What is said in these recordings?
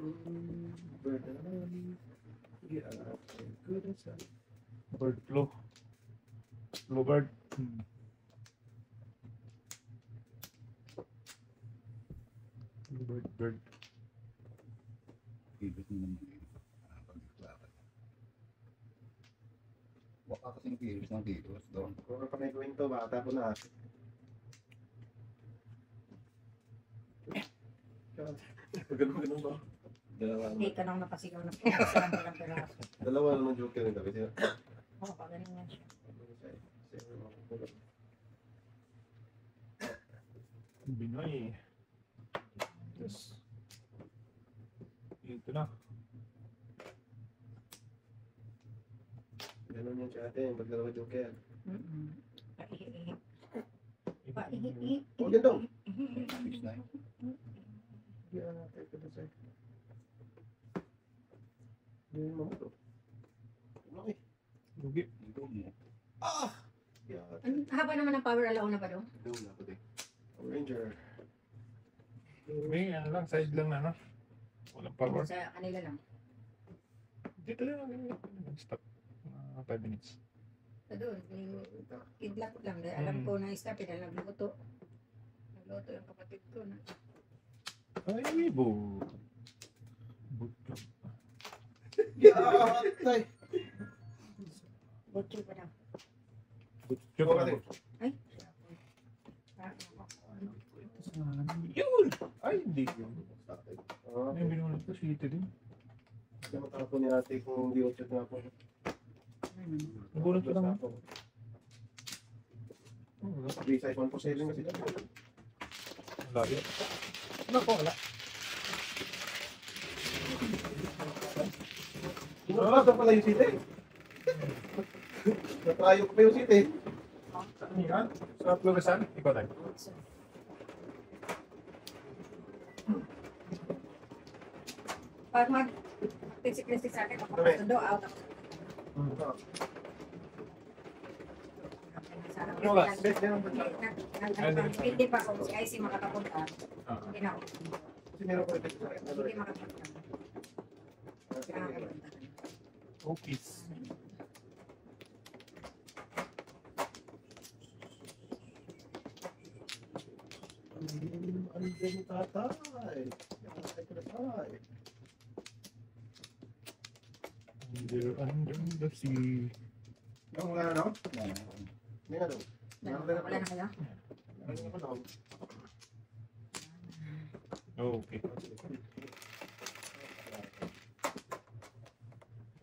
Bird na naman. Yeah, good as that. Bird flu. Bluebird. Bluebird, bird. Ibig naman pag-iklapan. Baka kasing kilos ng kilos doon. Kung pa may gawin to, bata po na. Ganun ba? Dalawa Hindi naman. ka nang napasigaw na po. Saan ka lang piraso. Dalawa naman joker yung gabi. Oo, pagaling yan siya. Binoy. Yes. Ito na. Ganun yan siya ate, pag dalawa joker. Paihi-ihi. Paihi-ihi. Huwag yan daw. 6-9. Yeah, take it aside. Hindi mo ito. Okay. Lugi. Ito mo. Ah! Yeah. Ang haba naman ng power alaw na ba doon? Ito na ako din. Ranger. May ano lang, side lang na, no? Walang power. Sa kanila lang. Dito lang. Stop. 5 minutes. Sa doon, kidlat lang. Dahil alam ko na stop, dahil nagluto. Nagluto yung kapatid ko na. Ay, bo. Buto. Yeah! Tay! Butcho pa daw. Buto. Kapatid. Ay, Yun! Ay, hindi yun. Ah, May binulat ko, sweet din. kaya matapon ni ate kung hindi outfit nga po. Nagulat ko lang. Resize 1 for selling na sila. Wala yun. Naku, wala. Ito pala yung city. Natrayo ko pa yung city. Saan yan? Sa Floresan? Ikaw tayo. pag mag-tisik-tisik sa akin, kapag out ako. Hindi pa kung si IC makakapunta. Hindi na ako. Kasi meron ko rin sa akin. Hindi makapunta. Okay. Andiyan yung tatay. Tatay ko na tatay. Under the sea. Yung mga ano? Yan. May ano? Wala na kayo? Ano? Okay.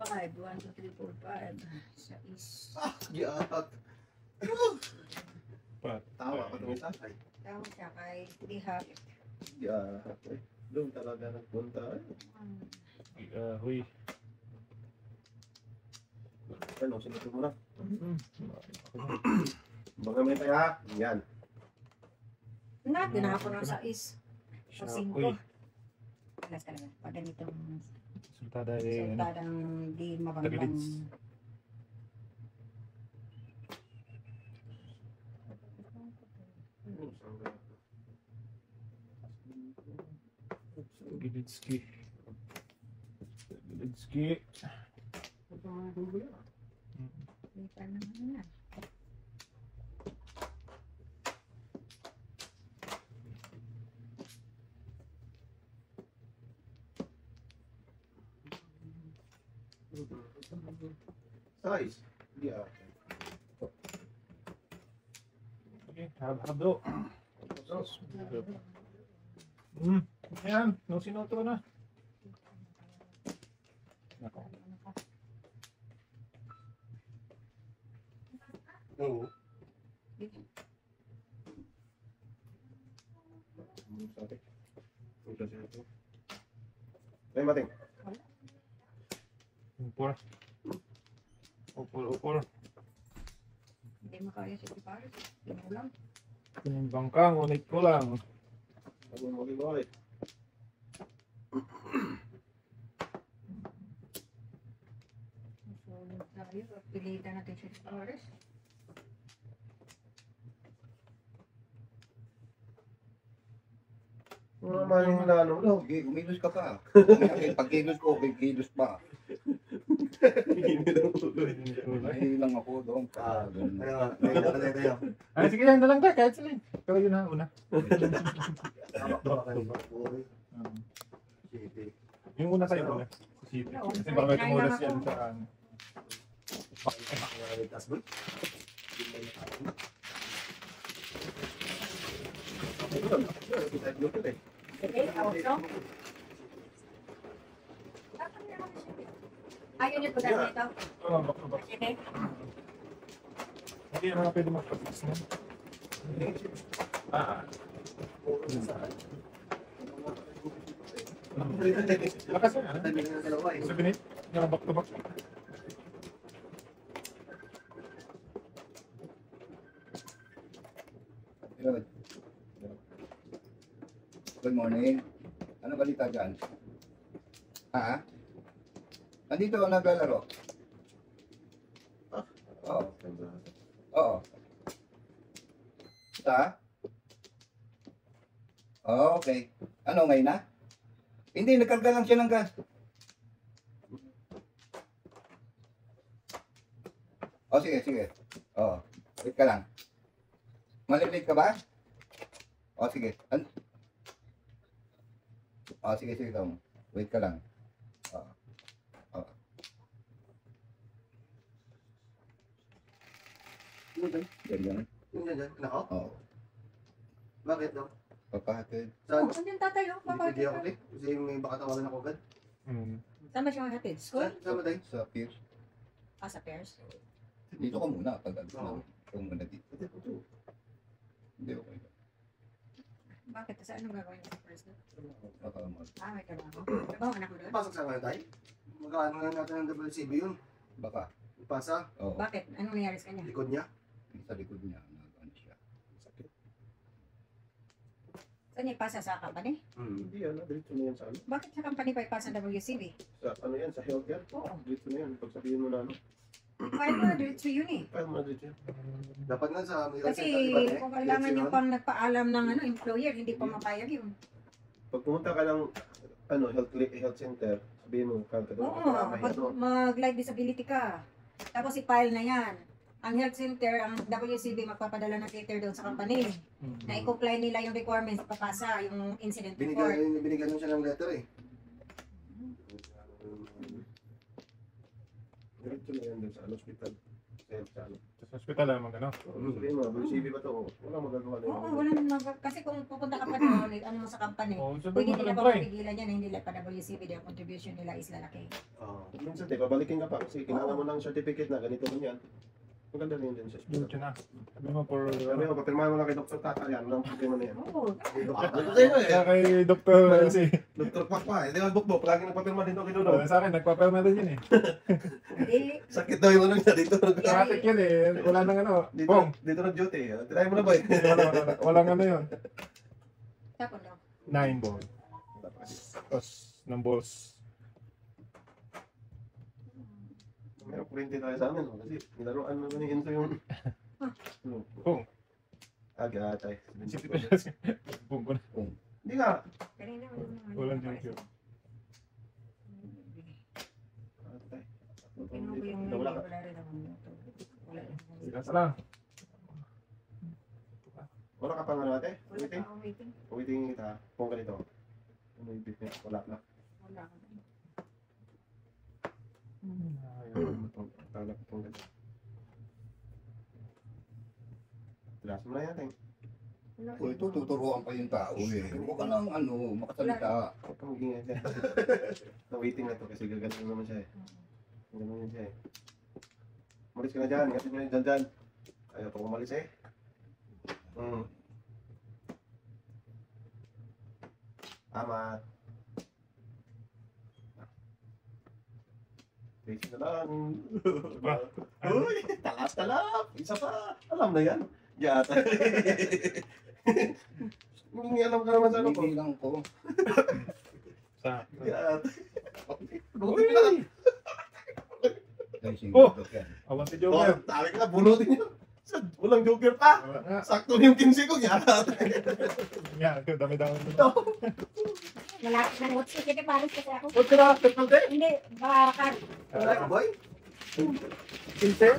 5, 1, 2, 3, 4, 5. Sa is. Giat. Pat. Tawa ko itong tatay. Tawag siya kay Dihap. Giat. Doon talaga nagpunta. Huy. Ano, sinito mo na. Baga may tayo ha. Yan. Na, dinahapon ng sa is. Sa 5. Uy. Alas talaga. Pag ganitong Sultada eh. sultadang di mabanggang. Tagilids. Gilitski. Gilitski. Hindi pa naman na. Size. Yeah. Okay, hab do. Yan, no sinoto na. Nako. Oo. Ay, mating. Upor. Upor. Hindi makaya si Paris. Pinulang. Yung bangkang, ulit ko lang. Ako mo kiboy. Susunod tayo. Pilitan natin si Paris. Ano naman yung ano mo? Sige, umilos ka pa. Pag kilos ko, okay, kilos pa. Ay lang ako doon. Ayun nga, ngayon na tayo. Ay, sige yan na lang tayo, kahit sila. Pero yun na, una. Tama ba kayo? City. Yung una sa'yo, una. Sa city. Kasi baka may tumulas yan sa ano. Tas boy. Ayaw niyo po dahil dito. Oo, baka. Sige. Hindi naman pwede mag-practice na. Lakas na, ano? Sabi niyo, yung back to back. Yun. Good morning. Ano balita dyan? Ha? Nandito ako naglalaro. Oo. Oo. Sa? Oh, okay. Ano, ngayon na? Hindi, nagkarga lang siya ng gas. Oh, sige, sige. Oo. Wait ka lang. Malilate ka ba? Oh, sige. Oh, sige, sige. Tom. Wait ka lang. Oo. Oo. Ganyan. Nako, Oo. bakit daw? Papahatid. Oh, Saan? andyan tatay, oh. Papatid Hindi ako ka. ulit. Kasi may baka tawagan ako agad. Saan ba siya hatid? School? Saan ba tayo? Sa pier. Ah, sa pairs? Dito ka muna. Pag alis Oo. na. Ikaw muna dito. Hindi, okay. Bakit? Sa anong gagawin mo sa pairs? Baka mag... Ah, may trabaho. Trabaho anak mo doon? Pasok sa ngayon tayo? Magkaano na natin ng WCB yun? Baka. Ipasa, Oo. Bakit? Anong nangyari sa kanya? likod niya. Sa likod niya. Ano siya. Saan niya ipasa sa company? Hindi yan, diretso na yan sa ano. Bakit sa company pa ipasa ng WCB? Sa ano yan, sa healthcare. Oo. Diretso na yan, pag sabihin mo na ano. File mo na diretso yun eh. Kaya mo na diretso yan. Dapat nga sa health Kasi center, diba, kung kailangan niyo pang nagpaalam ng ano, employer, hindi pa mapayag yun. Pag pumunta ka ng ano, health center, sabihin mo, kanta doon. Oo, pag mag-live disability ka, tapos i-file na yan. Ang health center, ang WCB magpapadala ng letter doon sa company na i-comply nila yung requirements, papasa yung incident report. Binigyan siya ng letter eh. Diretso na yan doon sa ano, hospital. Sa ano. Sa hospital naman, ano? Sabihin mo, WCB ba to? Wala magagawa na Oo, wala naman kasi kung pupunta ka pa doon, ano mo sa company, Oo, sabi pwede mo nila na pa try. mapigilan yan, hindi nila pa WCB, yung contribution nila is lalaki. Minsan, te, babalikin ka pa kasi kailangan mo ng certificate na ganito man yan. Maganda rin din sa hospital. Diretso na. Sabi mo for... Sabi mo, papirmahan mo lang kay Dr. Tata yan. Walang problema na yan. Oo, Kaya kay Dr. Elsie. Dr. Pakpa, hindi mo bukbok. Lagi nagpapirma dito kay Dudong. Sa akin, nagpapirma din yun eh. hindi. Sakit daw yung ano niya dito. Traffic yun eh. Wala nang ano. Bong. Dito nag-duty. Try mo na ba eh? Walang ano yun. Tapos no. 9 ball. Tapos ng balls. Meron kuryente tayo sa amin. Kasi nilaruan naman ni Enzo yung... Bong. Aga tayo. Bong ko na. Hindi nga. Kanina, Walang junk yun. Pinuha ko yung Wala ka. wala rin naman ito. Wala rin naman. Sige lang. Wala ka pang ano ate? Wala Waiting? pa akong waiting. Waiting kita. Kung ganito. Ano yung business? Wala na. Wala akong Talak itong ganito. Tilas mo na yan, Teng. wala. O, ito, tuturuan pa yung tao eh. Huwag ka nang ano, makasalita. Huwag ka mag-ingay dyan. Na-waiting na to kasi gagaling naman siya eh. Gagaling siya eh. Umalis ka na dyan. Kasi mo na dyan dyan. Ayaw pa umalis eh. Amat. Tracy na lang. Uy! Talap-talap! Isa pa! Alam na yan. Yata. Hindi alam ka naman sa ano ko. Hindi lang ko. Sa... Yata. Uy! Dahil Oh! singdok yan. Awan si Oh, Joker. tawi ka, bunutin niyo. Walang joker pa. Wala nga. Sakto na yung 15 ko. Yan. Yan, dami-dami. Malapit na notes ko. Sige, pares kasi ako. Huwag ka na. Teknal din. Hindi, bakar. Wala, boy. 15,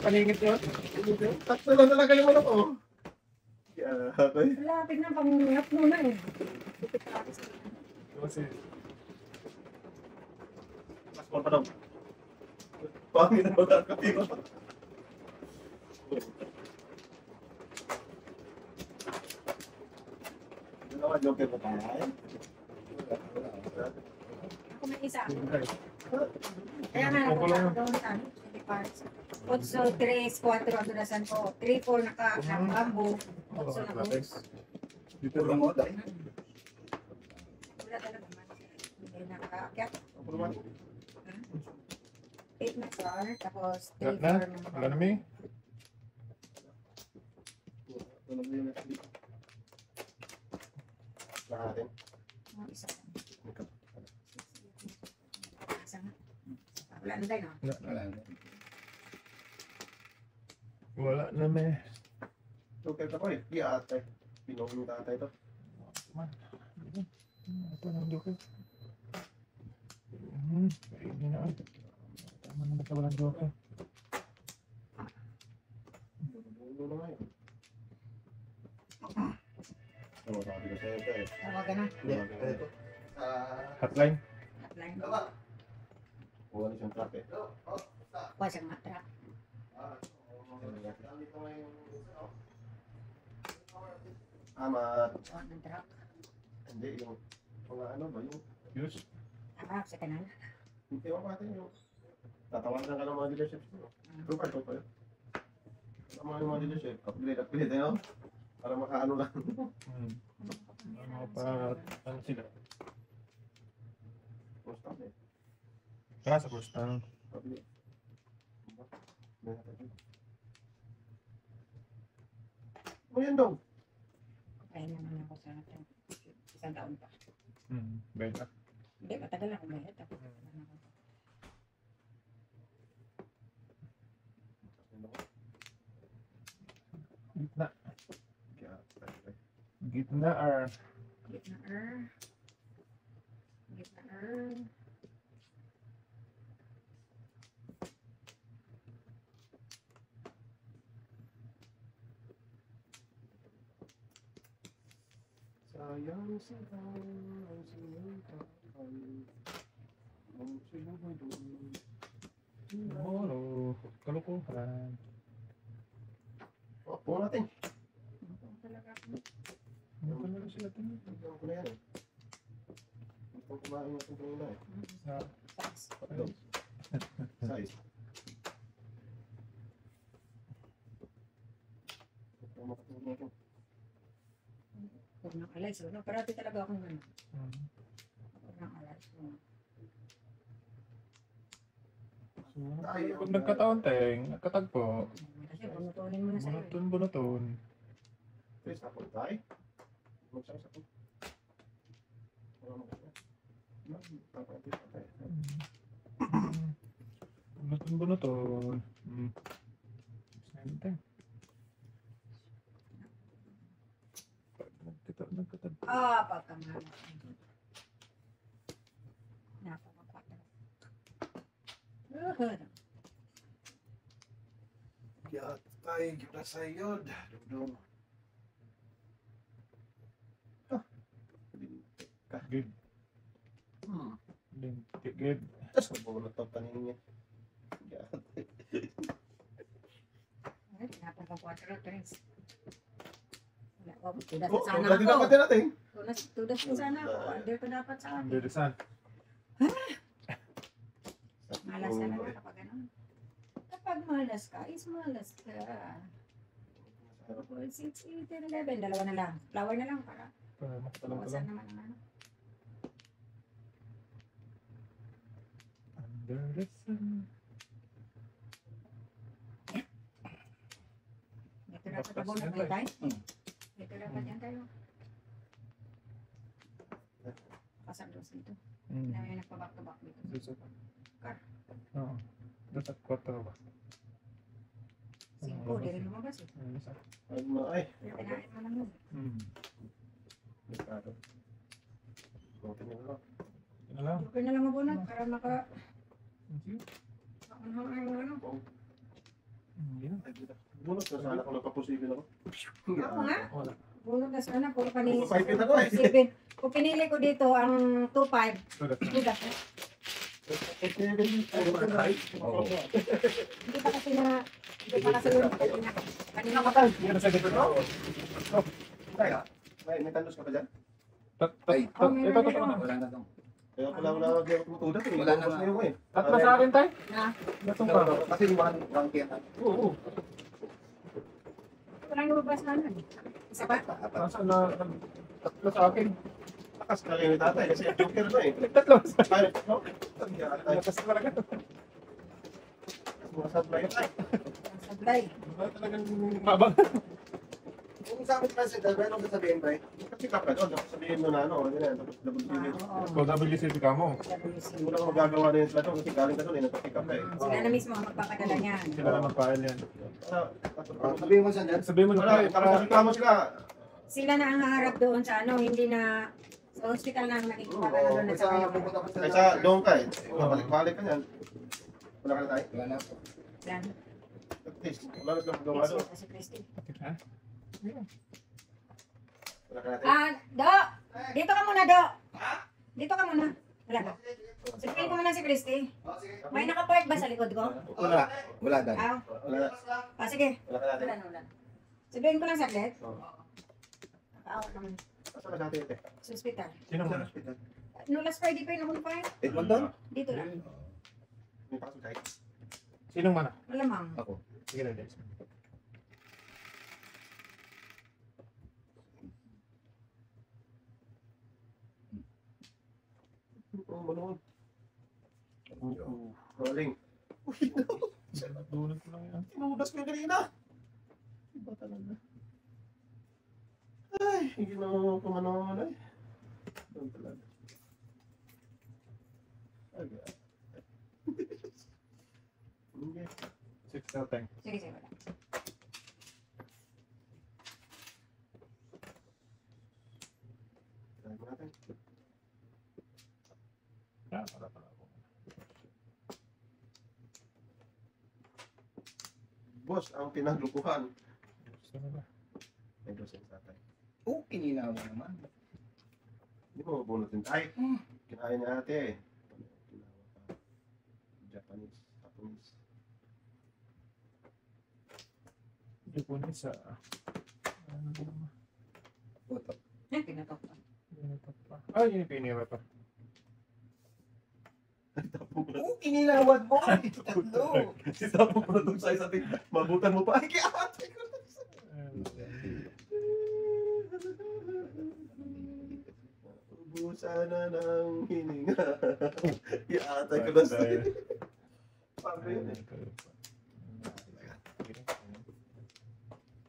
paningit yun. Sakto lang talaga yung ano ko. Yan. Okay. Malapit na, pang-ngap muna eh. Kasi, Mas pa daw. Pangin na wala ka tiro. Dalawa joker pa tayo. Ako may isa. okay. Kaya nga, Ako lang. napunta ako doon sa ano, sige, pares. 8, 3, 4, ang dulasan ko. 3, 4, nakabambo. 8 na ko. Dito Puro lang. mo, dahil. Wala talaga man. Hindi nakaakyat. Ako naman. 8 na star, tapos 3, Wala na? 4 Wala na, May? Tulog na yun. Lahatin. Isa. Isa nga. Wala na tayo, no? Wala na. Wala na, May. Joker ka pa eh. Di atay. Pinong yung tatay to. Man. Ito na, joker. Kainin na. Tama na ba walang joker? Bulo na nga yun. Oo, sabi ko sa'yo ito eh. Tawagan na. Hindi, ito. Hotline? Hotline. Kuha na siyang trap eh. Kuha siyang matra. Amat. Kuha ng truck. Hindi, yung mga ano ba yung Use? Sa kanan. hindi mo natin yung tatawagan ka ng mga dealerships mo. Trooper, trooper. Ang mga dealership, upgrade, ano? Para makaano lang. Ano pa, ano sila? Basta eh. Sa Boston. Upgrade. Ano yan daw? Kaya naman ako sa isang taon pa. Beta. Hindi, matagal ako bayad. Tapos ano ako. Gitna. Kaya, Gitna or... Gitna er. Gitna er. sayang sila ang sinuntakan. Ang sinubay doon. Tomorrow. Kalukuhan. Oh, puno natin. Ano talaga ako? Ano talaga sila ito? Tignan ko na yan eh. Gusto kumain natin kanina eh. Sa... Size. Ito. Size. Ito makatulog natin. Huwag nang alay. So, parati talaga akong ano. Huwag nang alay. So, Pag nagkataon tayong, nagkatagpo, kasi bunutunin mo na sa'yo. bunuton. Please, tapos tayo. Magsasakot. Wala mo kasi. Tapos tayo. Bunuton. Sente. Pag nagkatagpo. Pagkamahal. Napakakwata. Kaya tayo, kita sa iyo. Dudong. Good. Good. Tapos nabulot ang panin niya. Ay, napakakwata. Tres. Wala ko. Tudas Oh, sana dati dapat ako. din natin. Tudas ko sana ako. Under ko dapat sa akin. Under the sun. Malas talaga kapag ano. Kapag malas ka, is malas ka. Tapos 6, 8, 11. Dalawa na lang. Flower na lang para bawasan naman ang ano. Under the sun. Ito dapat abon na may tayo. Ito dapat yan tayo. Kasandos dito. Kailangan yung nagpa-back to back dito. Oo. Doon sa 4 ba? 5, di rin lumabas eh. Ay, ay. Kinain mo lang yun. Delikado. Buti na lang. Ano lang? Okay na lang mabunot para maka... Sige. Ano? Yan. Ay, kita. Bunot na sana kung nagpaposible ako. Ako nga. Wala. Bunot na sana, puro kanina. Papaypin ako eh. 7. Kung pinili ko dito, ang 2-5, So, that's good ako. Oo. Hindi pa kasi na... Hindi pa kasi yung kanina ko. Yan sa gitna. May tandos ka pa dyan? Ay, Ito. wala na tong. Kaya wala ako tumutuda. Wala na Ubos nga. yung eh. Tatlo sa akin tayo. Na, Gatong ka. Kasi one kaya ka. Oo. walang lumabas na nun. Isa pa? Apat. Nasaan na tatlo sa akin. Lakas ka rin ni tatay kasi yung joker na eh. Tatlo. Ay, no? Ay, Lakas talaga. sumasablay ka tayo. Sablay. Wala talagang mabang. Kung sa akin kasi, dahil ano sasabihin tayo? Kasi ka pa doon, sabihin mo na ano, ganyan, tapos double CV. Oo. So, WCP ka mo. Hindi mo lang magagawa na yun sila doon kasi galing ka doon, nagpa-pick up ka eh. Sila na mismo ang magpapadala niyan. Sila na magpahal yan. Sabihin mo saan yan? Sabihin mo na Wala, tayo. tapos reklamo sila. Sila na ang haharap doon sa ano, hindi na sa hospital na ang nakikipagano doon at saka Kaysa yung pupunta ko sa... Kaysa doon ka eh, balik-balik ka niyan. Wala ka na tayo. Wala na. yan. At least, wala na silang magawa doon. Kasi Christy. Ha? Wala ka na tayo. Do! Dito ka muna, Do! Dito ka muna. Wala ka. Sabihin ko muna si Christy. May nakapark ba sa likod ko? Wala. Wala dahil. Ah, Wala na. sige. Wala ka na tayo. Wala na, wala na. Sabihin ko lang saglit. Oo. Nakaawa naman. Asa ka sa atin ito? Sa hospital. Sino mo na? No, last Friday pa yun ako fire. Edmonton? Dito lang. May pasok tayo. Sinong mana? Malamang. Ako. Sige na, Des. Oo, manood. Rolling. Dunod ko lang yan. Tinudas ko yung kanina. Iba talaga. Ay, hindi na ako kumanood eh. Doon talaga. Ay, hindi. 6 na time. Sige, sige, wala. Try mo natin. Wala pala ako. Boss, ang pinaglukuhan. Gusto na ba? May dosen sa tatay. Oh, kininaw mo naman. Hindi mo mabunutin. Ay, kinain ni ate eh. Japanese, Japanese. Hindi po na sa... Puto. Pinatok pa. Ay, yun yung pinira pa. Oh, kininawan mo. Tatlo. Sitapo ko na doon sa isa ting mabutan mo pa. Ay, kaya ate ko. Ubusan na ng hininga. Iatay ko na sa Paano yun eh?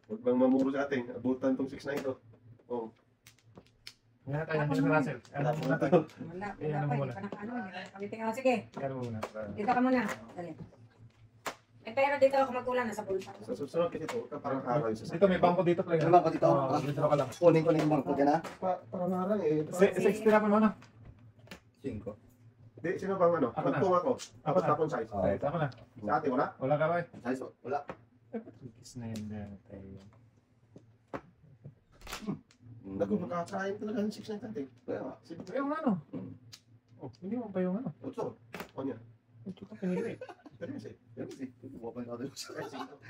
Huwag bang mamuro sa atin. Abutan tong 6 na ito. Oh, Yan na tayo, nandiyan si Russell. Yan wala na po muna na tayo. tayo. Wala, Ayan wala ang pa. muna. Hindi pa nakaano. Kabiting ako. Sige, Yan na muna. dito ka muna. Dali. Eh, pero dito ako magkulang nasa bulsa. Sa susunod kasi ito, parang araw yung Dito, may bangko dito. Play. May bangko dito? Dito ka lang. Kunin ko na yung bangko dyan ha. Parang harang eh. 60 na pa muna. 5. Di, sino bang ano? Ako na. Magpung ako. Ako na. Tapos size. Oo. Ito ako na. Sa ate, wala? Wala ka ba? Size, wala. Kiss na yun dyan tayo. Naku, makakain talaga ng 6 na tate. Kaya nga. Sige, Yung ano? Oh, hindi mo pa yung ano. Utso. O niya. Ito ka pinili. Pero kasi, Yan kasi. Kukuha pa yung other sa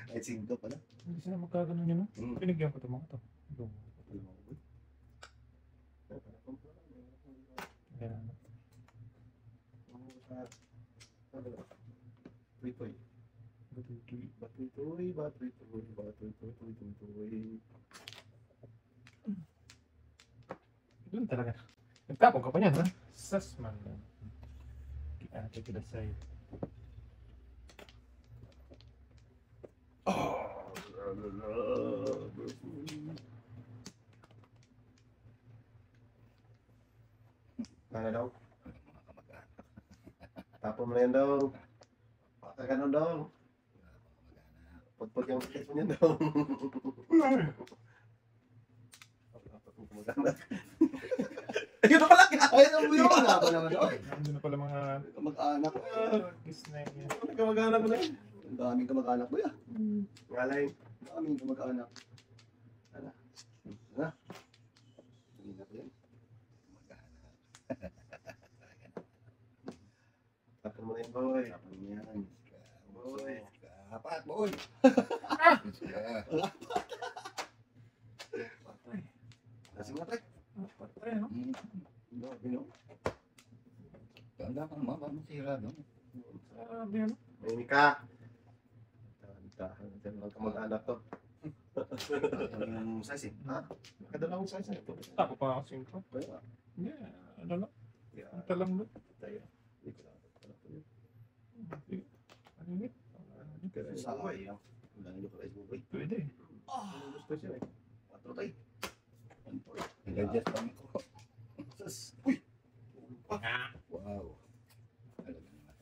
Ay, 5 pala. Hindi sila magkaganon yun. Mm. Pinigyan ko ito mga to. Ayan. Batoy-toy. Batoy-toy, batoy-toy, batoy-toy, batoy-toy. Doon talaga. Nagtapon ka pa niyan, ha? Sas man. Kita kita side. Ano daw? Tapon mo na yan daw. Patagan daw. Pagpag yung ticket mo niyan daw. Dapat mo kumagana. Ayun na pala, kinakaya mo yun. Wala pa naman doon. Nandun na pala mga Kamag-anak. kiss na yun. Kamagana ko na yun. Ang daming kamag-anak ko yan. Ngalay. Ang daming kamag-anak. Ano? Ano? Hindi na ko yan. Tapos mo na yun, boy. Tapos mo yan. Boy. Kapat, boy. Lasing na, pre. Patay, no? Grabe, no? Tanda kang masira, no? Sabi, ano? Mahinig ka. Tahan-tahan. Diyan lang kamag-anak to. Yung size, eh. Ha? Nakadalawang size na ito. Tapo pa ako 5. Kaya, Yeah, ano lang. kaya, Ito lang doon. tayo. Hindi ko lang. Ano yun? Kaya, Sa boy. sayang. Wala nyo pala yung buhay. Pwede. Ano gusto siya eh. 4 tayo. Nag-adjust kami ko. Sus. Uy! Wow. Talaga naman.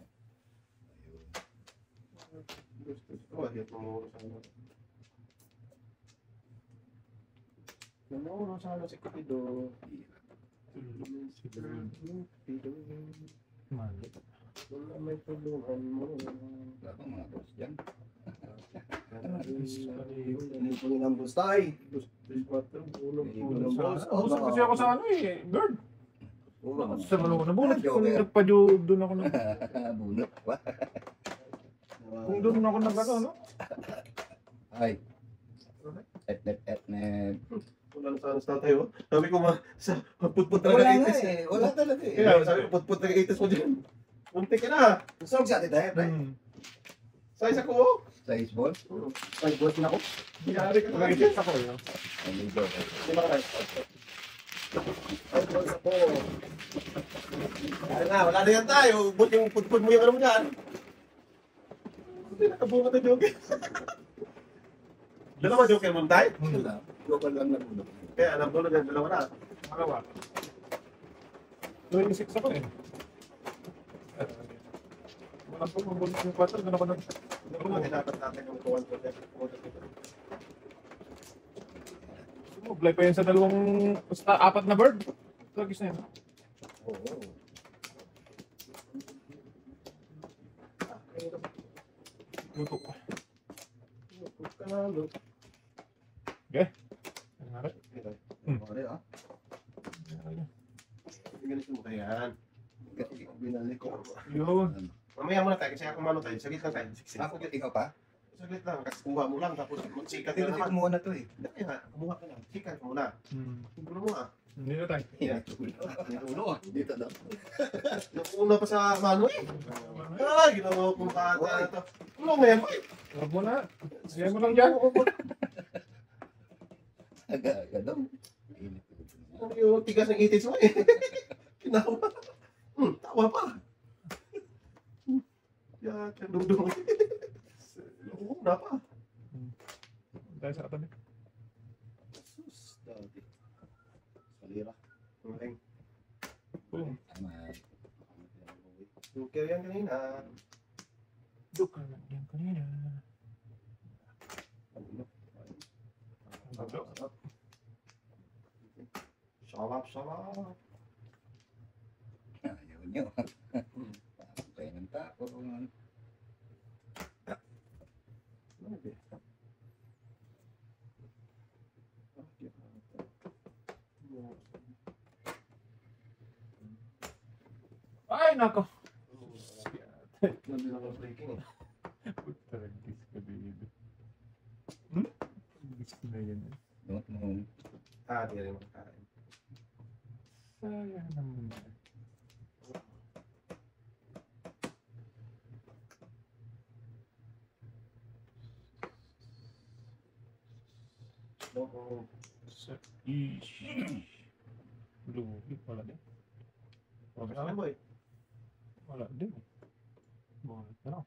Ayun. Gusto siya. Oh, hiyap mo sa ano. Namuro sa ano si Cupido. Cupido. Mali. Wala may tulungan mo. Wala bang mga boss dyan? Hindi ko ng boss tayo. Boss 4. Ulong ng boss. Usap kasi ako sa ano eh. Bird. Ulong. Sa malungo na bunot. Kung Joker. nagpa-job doon ako na. Bunot pa. Kung doon ako nag-ano, no? Ay. Etnep. Wala na sana sa tayo. Sabi ko sa putput Wala talaga nga 80s. eh. Wala talaga eh. Kaya sabi ko putput talaga 80s mo dyan. Munti ka na. Gusto mo sa atin tayo, pre? Size ako. Size ball? 5 balls na ako. Biyari ka talaga. Nag-get ako yun. Ang ligaw. Hindi ba ka 5 balls ako. Kaya na, wala na yan tayo. But yung putput mo yung ano mo dyan. Hindi nakabunga na joker. Dalawa joker mo tayo. Wala. Joker lang na bunot. Kaya alam ko na dyan, dalawa na. Magawa. 26 ako eh. Wala po, mabunod yung 4. Doon ako nag... Ano mo, dapat natin yung kuwan ko dyan. Apply pa yun sa dalawang... Basta 4 na bird. Lagis na yun. Oo. Luto pa. Kalo. Ano nga rin? Pare, ah. Ganito mo kaya. Kasi binalik ko. Yun. Mamaya muna tayo kasi ako mano tayo. Saglit lang tayo. Ako, ikaw pa? Saglit lang. Kasi kuha mo lang tapos magsikat Hindi ka kasi naman. kumuha na to eh. Hindi nga, kumuha ka lang. Sikat ka muna. Siguro mo ah. Hindi na tayo. Ulo ah. Dito daw. Nakuuna pa sa mano eh. Ah, ginawa kong bata na to. Ano nga yan? Huwag mo na. Sige mo lang dyan. Aga daw. Ano yung tigas ng itis mo eh. Tinawa. Tawa pa. Yan, dudong. Nakuuna pa. Tayo sa katabi. Sus, dati. Salira. Maling. Boom. Tama. Joker yan kanina. Duk lang yan kanina. Salap. Ayaw nyo. Tayo ng tapo. Ay, nako. Nandun ako breaking eh. Puta, nag-kiss ka, baby. Kiss na yan. Don't know. Di rin makakain. Sayang naman. No, Sa ish. Lugi, wala din. Okay, ano boy? wala din. Bulit na lang.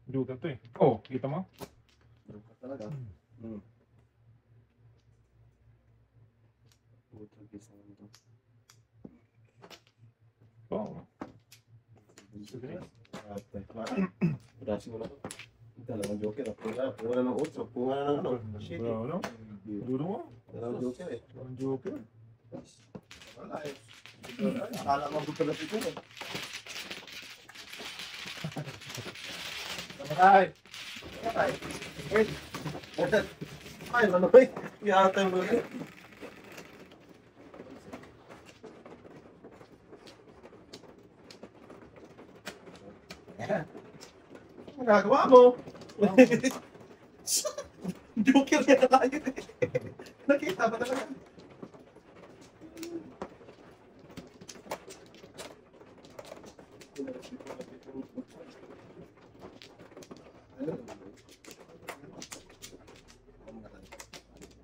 Lugan to eh. Oh, kita mo? Ka talaga. Portuguese naman ito. Oh. Sige. Brasi mo na to. Dalawang joker. Punga na ng 8. Punga na ng ano. Shit. Ano? Duro mo? Dalawang joker eh. Ang joker. Wala eh. Akala ko buto na ito eh. Ay! Ay. Wait. Ay, ano ba eh? Iyata yung mga. Ang nagawa mo? Joker yan tayo eh. Nakita ba talaga?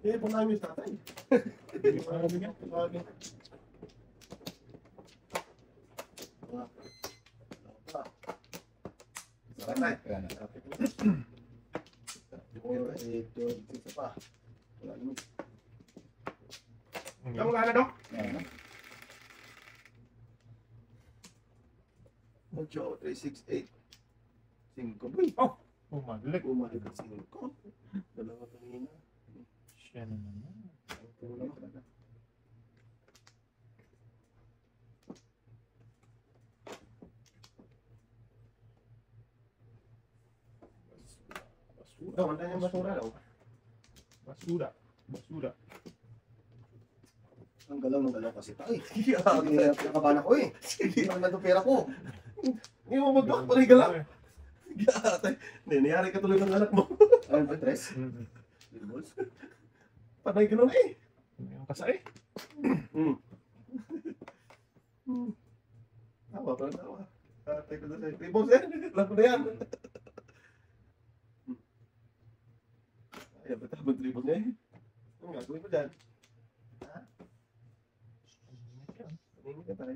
Eh, punahin mo yung tatay. Hindi ko na bigyan. Lagi. Tatay. Yan. Ito, isa pa. Wala naman. Ang Kamu nga na, Dok? Yan. 8, 3, 6, 8. 5, boy. Umalik. Umalik ang 5. Dalawa kanina. Siya na naman. Tulong talaga. Basura. Ikaw, antayin yung basura daw. Basura. Basura. Ang galaw ng galaw kasi tayo. Sige, Nakabahan ako eh. Hindi naman na pera ko. hindi mo magdok pa rin ka lang. Hindi, niyari ka tuloy ng anak mo. Ano ba, Tres? Mm. Billboards? Panay ka nun eh. Ang kasay. Tawa, parang tawa. Tatay ko na sa'yo. Ribos eh. Alam ko na yan. Ay, ba't habang ribos niya eh? Ano gagawin mo dyan? Ha? Paningin ka tayo.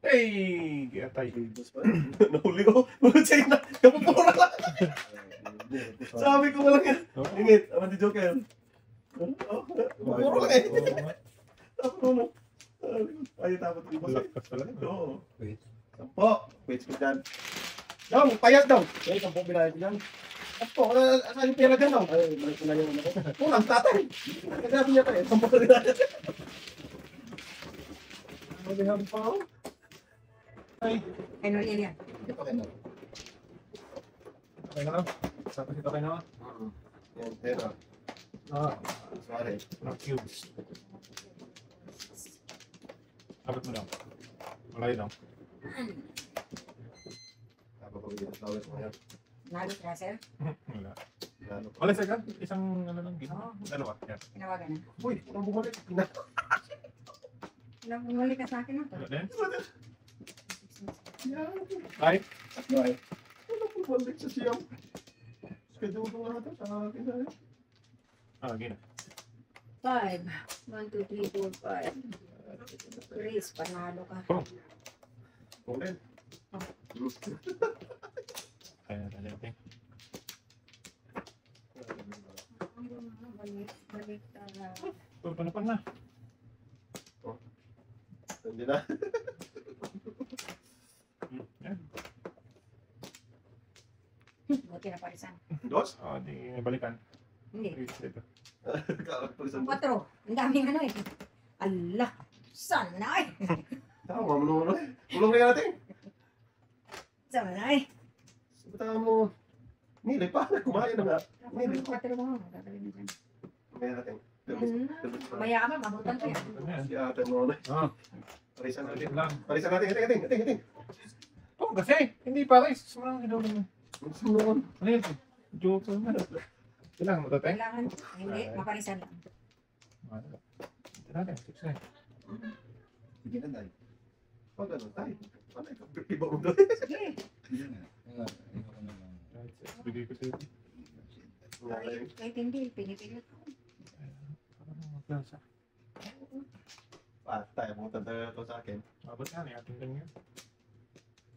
Hey! Kaya tayo. Ribos pa rin. Nahuli ko. Mga China. Kapupura lang. Sabi ko lang yan. Ingit. Aman di Joker. Kapupura lang eh. Tapos ano? Ay, tapos ribos eh. Lakas talaga. Oo. Wait. 10. Wait ko dyan. Dong, payat daw. Ay, 10 binayad ko dyan. Apo, asan yung pera dyan daw? Ay, balik ko na yung ano ko. Kulang, tatay. Kagabi niya tayo. 10 binayad. Mabihan pa ako. Ay, Ay, no, yan. Ito kayo. Okay na lang. Tapos ito kayo na. yan, pera. Sorry. Cubes. Abot mo lang. Malayo lang. Tapos ko yung flowers mo yan. Nalo, Russell. Wala. Lalo ko. Wala sa isang ano lang. Dalawa. Yan. Tinawagan na. Uy, anong bumalik? Bumalik ka sa akin na. Wala din. Yan. Ay. No, ay. Anong bumalik sa siyam? Schedule ko nga ito sa akin na eh. Gina. 5. 1, 2, 3, 4, 5. Chris, panalo ka. Kung din. Kaya na natin. Balik Panapan na. Hindi na. Yan. Buti na parisan. Dos? Di balikan. Hindi. Ito. Kakapalisan mo. 4. Ang daming ano eh. Allah. Sana eh. Tama mo naman eh. Tulong rin natin. Sana eh. Sabi mo. Nili pa. Kumain na nga. Nili pa. 4 mo. Gagawin mo dyan. Kumain natin. Maya ka, mabutan ko yan. Ano yan? Si ate mo na. Parisan natin. Yan lang. Parisan natin. Ating. Oh, kasi. Hindi pa rin. Sumarang hidaw naman. Gusto mo naman. Ano yun? Joke naman. Kailangan mo tatay? Kailangan. Hindi, maparisan lang. Ito natin. 6 na. Sige na, dahil. Pag ano tayo. Panay ka. Iba mo doon. Sige. Sige na. Ikaw na lang. Bigay ko sa'yo. Kahit hindi, pinipilit ko. Parang maglansa. Patay. Pumunta tayo ito sa akin. Abot nga na. Ating lang yan.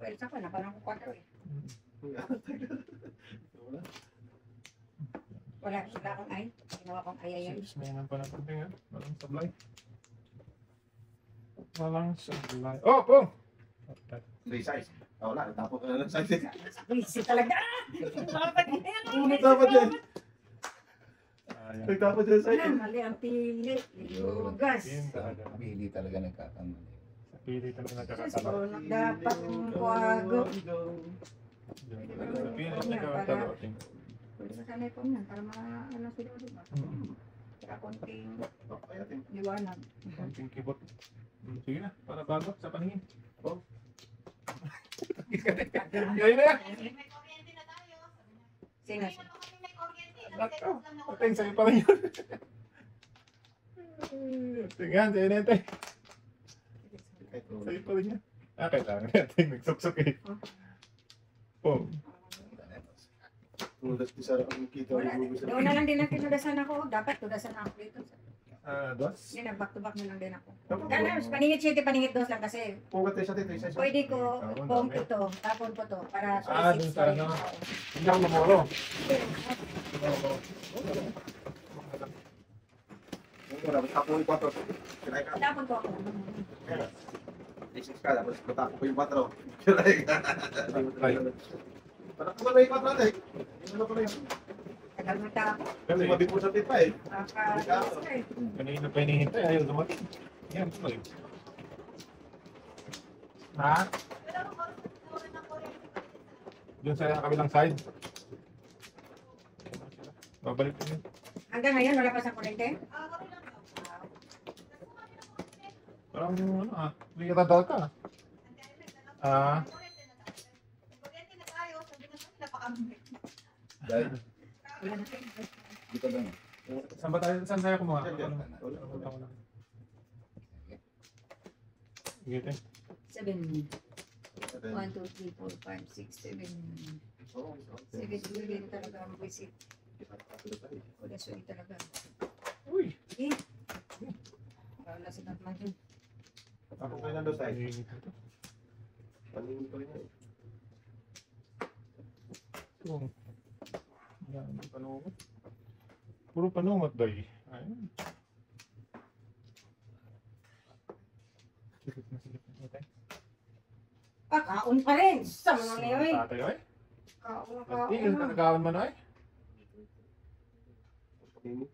Well, sa na, parang 4 eh. Wala akong ay. Ginawa kong ay. 6 na yan ang panapunting yan. Walang sablay. Walang sablay. Oh, Pong! Three size. Wala, tapos ka na ng size. Busy talaga. Dapat yan. Ayan. Dapat yan size. Mali ang pili. Yun. Gas. Yun talaga. Pili talaga nagkakamali. Sa pili talaga Sus, nagkakatalo. oh, dapat yung kuwago. Sa pili nagkakatalo. Pwede ka sanay po yan para ano sila, di ba? Kaya konting liwanag. Konting kibot. Sige na, para bago sa paningin. Oh. Ngayon na yan. Sino siya? Ating sa'yo pa rin yun. Tingnan, sa'yo na ito. Sa'yo pa rin yan. Kailangan natin nagsuksok eh. Oh. Tulas di sana ang kita. Doon na lang din ang tinudasan ako. Dapat tudasan ako dito. Dos. Yan, back to back na lang din ako. Ganun, paningit siya, paningit dos lang kasi Pungat tayo sa tito, isa. pwede ko pong ito, tapon ko to para Dun sa ano. Hindi ako namuro. Tapos yung 4. Kinay ka. Tapon ko ako. Isip ka, tapos matapos ko yung 4. Kinay ka. Parang kung may 4 natin. Ano ko na yun? Tagal mo tapon. Kasi mabi po sa tita eh. Kanina pa hinihintay, ayaw dumating. Yan, tuloy. Ha? Doon sa kabilang side. Babalik ko yun. Hanggang ngayon, wala pa sa kurente? Parang ano hindi ka tadal ka. Dahil, dito lang. Saan ba tayo? Saan tayo kumuha? Diyan, Ano? diyan. Sige, te. 7. 1, 2, 3, 4, 5, 6, 7. 7 billion talaga ang visit. Wala sulit talaga. Uy! Wala sa naman din. Ako kayo nandun tayo. Paningin ko ito. Paningin ko yun. Ito. Yan, panungot. Puro panungot ba eh? Ayun. Silip na silip na tayo. Kaon pa rin! Sa mga ngayon. Tatay, oy. Kaon, Tingin ka nagkawan man, oy. Paningin.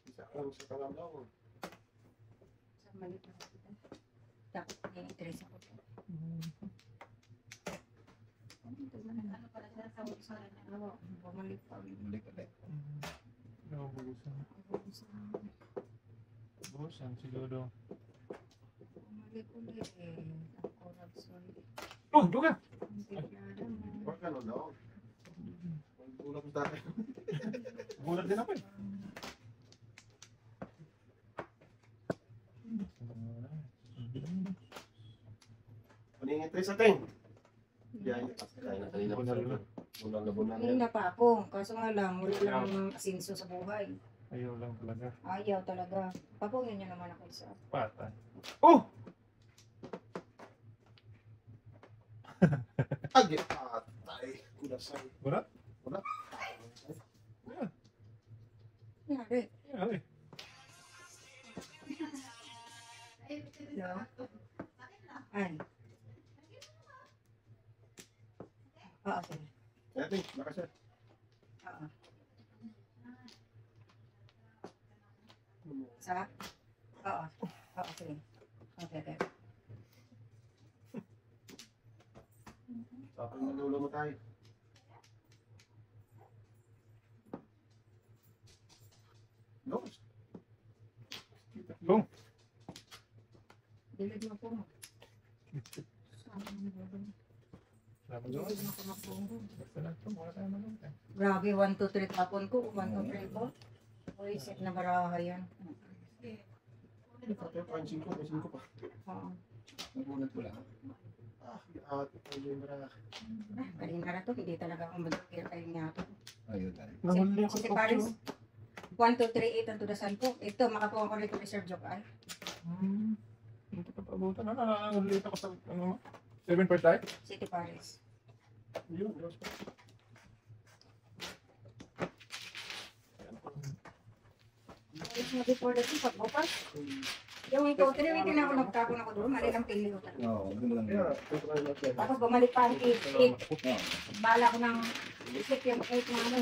Isa lang sa kalamdaw. Sa malit na kita. Dapat i-interest ako. Ano pala sila sa usahan na ako? Bumalik pa ulit. Balik ulit. Nabubusan. Busan, siguro. Bumalik ulit eh. Ako nagsulit. Oh, duga! Hindi na mo. Huwag ka nun daw. Tulog sa dati. Gulat din ako eh. Paningin tayo sa ting. Yan. Kanina pa sa bunang na bunang. Kanina pa ako. Kaso nga lang, wala lang asinso sa buhay. Ayaw lang talaga. Ayaw talaga. Papungin niyo naman ako isa. Patay. Oh! Agi. Patay. Kulasay. Gulat? Yari. Ay. No? Ay. Oo, sige. Yan, nakasya. Oo. Sa? Oo. Oo, sige. Okay, okay. Tapos manulo mo tayo. No. Boom! Dilid mo po. Salamat doon. Dilid mo po na po. Basta lang ito, wala tayo malungkot. Grabe, 1, 2, 3 tapon ko. 1, 2, 3 po. Uy, set na baraha yan. Ito, 5 pa. Oo. Nagulat ko lang. Ayun yung mara. Kanina na to, hindi talaga ako mag-kira kayo nga to. Ayun tayo. Nahuli ako Si sa Paris, auction. 1, 2, 3, 8 ang tudasan ko. Ito, makakuha ko rito ni Sir Jokal. Hindi ka pa abutan. Nahuli ako sa, 7 per time? City Paris. Yun, Diyos ko. Alas na before the pag bukas. Yung ikaw, tiniwitin ako, nagtapon ako doon, mali lang pili ko talaga. Oo, ganun lang. Kaya, tutuloy natin. Tapos bumalik pa ang 8. Bala ko ng isip yung 8 na ano,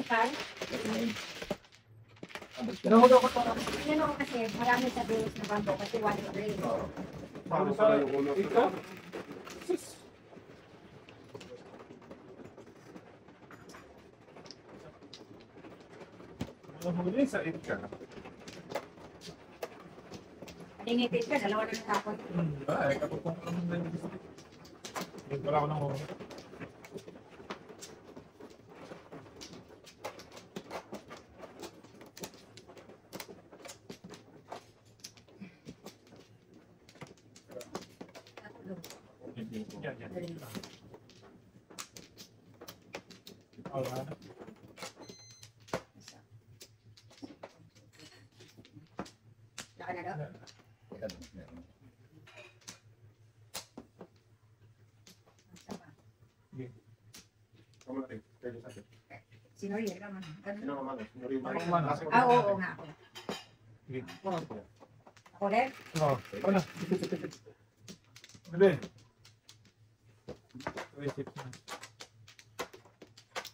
pan. Tinawag ako pa. Ano ko kasi, marami sa bills na bando kasi 1 grade. Paano sa ikaw? Sus. Ano huli sa ika? Ningipit ka, dalawa na natapon. Ay, kapag kung ano na yung gusto. Hindi pala ako nang huli. Yan, yan. Wala na. Laka na daw. Kamu natin. Pwede sa atin. Sino yun naman? Sino naman? Ako man. Oo nga ako. Sige. Ako rin? Oo. Ano? Bili. Wait,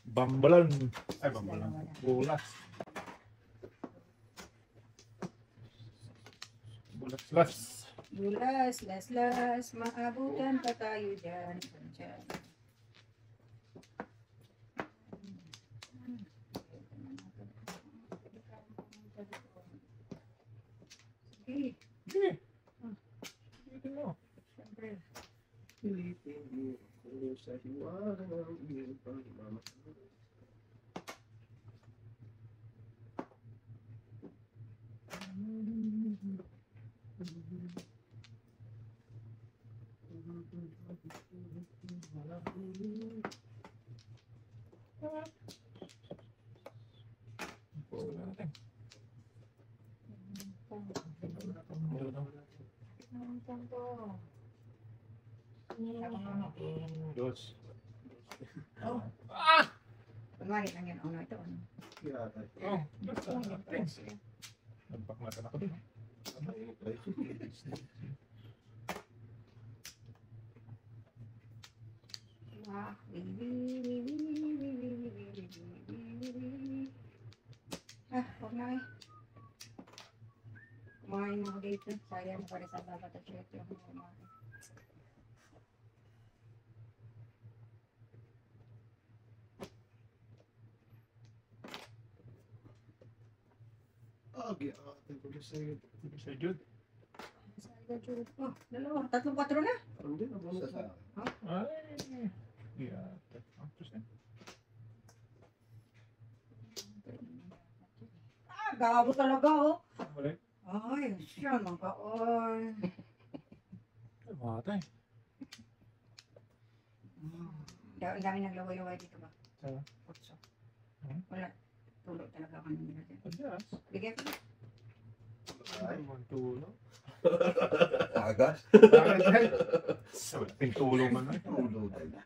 Bambalan. Ay, bambalan. Bulas. Bulas. Bulas, las, maabutan pa tayo dyan. Sige, Sige. Sige mo. siyempre. Pilipin mo sa hiwala ng iyong pagmamahal. Wala natin. Dos. Oh, Ah! kunwari lang yun. Ano ito? Ano? Kaya tayo. Oh, basta. Thanks. Nagpakmatan ako din. Ah, huwag na eh. Kumain ako dito. Sayang pa rin sa dapat at shit yung kumain. Agi, atin ko sa'yo. Sa Jude. Oh, dalawa. 3-4 na. Hindi, nabunot na. Ay. Yeah. Tapos na. Ah, gabo talaga oh. Wala. Ay, siya mga kaon. Ay, matay. Ang dami naglaway-laway dito ba? Saan? Putso. Hmm? Wala. Tulo talaga kami nila dyan. Adyas. Bigyan ko. Ay, mantulo. Agas. Bakit ay? Sa pintulong man ay. Tulo tayo.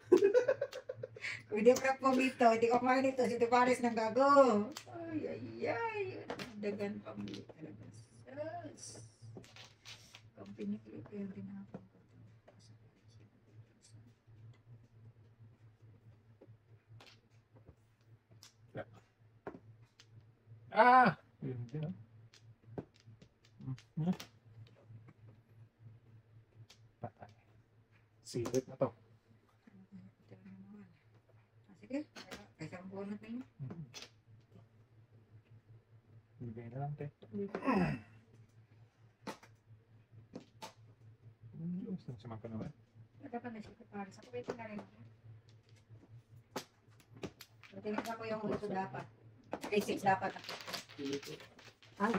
Hindi ko na po dito. Hindi ko kumain dito. Si Paris ng gago. Ay. Dagan pa mo talaga. Yes. Company ko yung ginagawa ko. Ah! Yun din ah. Patay. Silip na to. Sige. Kaysa ang bunot na yun. Bigay na lang, te. Gusto sa mga naman. Dapat na si Paris. Ako wait na rin. Tingnan ko yung ulo dapat. Basics dapat. Ay.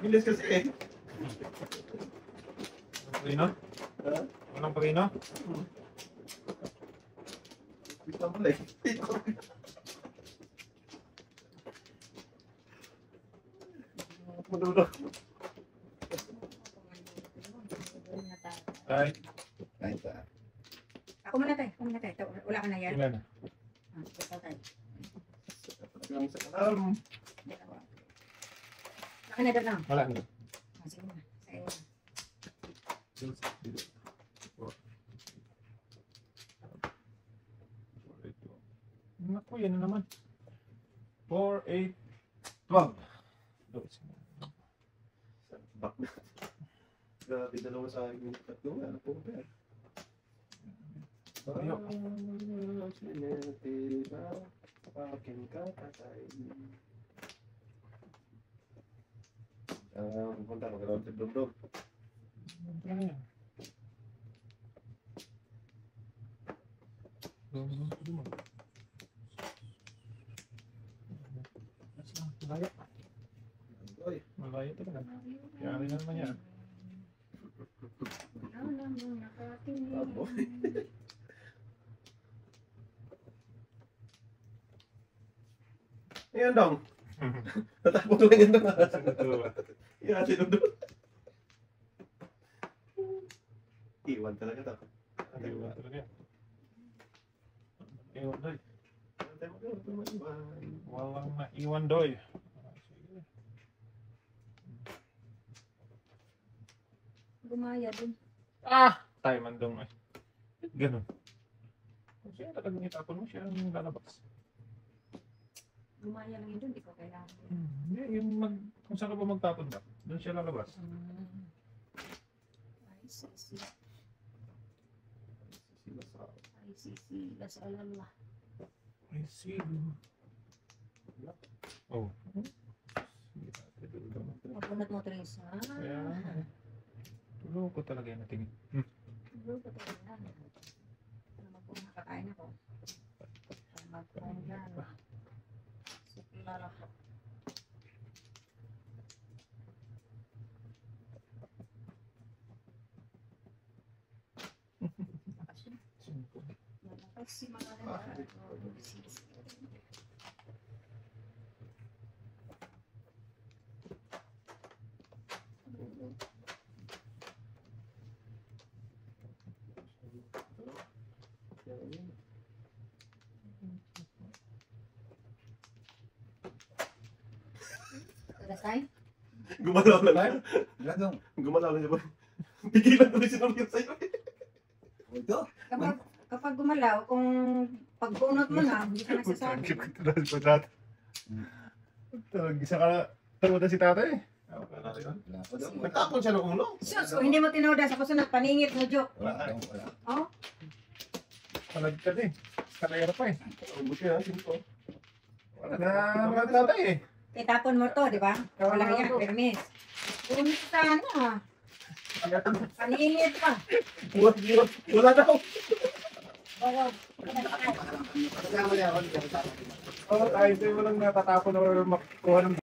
Bilis kasi eh. Prino? Ha? Walang prino? Bigla pala eh. Madulo. Tay, Kain sa. Ako muna tayo. Ako muna tayo. Wala ka na yan. ilan na? Ikaw tayo. Talagang sa alarm. Dalawa. Wala ka na doon lang. Wala na. Sige na. Sa'yo na. Naku, yan na naman. 4, 8, 12. Back na. Grabe, dalawa sa akin yung tatlo. Ano po ba yan? Tayo. Sinete na akin kakatay. Pupunta ko gano'n sa dum-dum. Ano yan? Malayo. Oy, Malayo talaga. Yari na naman yan. tabo. Ayan dong. Natapos lang yan dong. Yung ate dum-dum. Iwan talaga to. Iwan talaga yan. Iwan doy. Walang naiwan doy. Sige. Gumaya din. Ah! Tayo mandong ay. Ganun. Kung siya talagang itapon mo, siya ang lalabas. Gumaya lang yun doon. Di ko kailangan. Hindi, yung kung saan ka ba magtapon ba? Doon siya lalabas. Ay, sisi. Ay, sisi. Lasalala. I see you. Oh. Mapunat mo, Teresa. Kaya, tulo ko talaga yung natingin. Bro, patay na. Naman po nakakain ako. Magkain dyan. Suklala. Si mga Rasay? Gumalaw lang tayo. Ladong. Gumalaw lang siya. Pigilan tuloy si Noriel sa'yo. Ito. Kapag gumalaw, kung pagbunot mo na, hindi ka nagsasabi. Isa ka na si tatay. Nagtapon siya ng ulo. Sus, kung hindi mo tinoda sa kusunod, paningit mo, joke. Wala. Wala. Oh, Palagkad eh. Kalera pa eh. Buti ha, simpo. Wala na mga tatay eh. itapon mo to, di ba? Wala yan, permis. Permis sana. Paningit pa. Wala daw. Oo. Kasama niya ako. Oh, tayo walang natatapon or makuha ng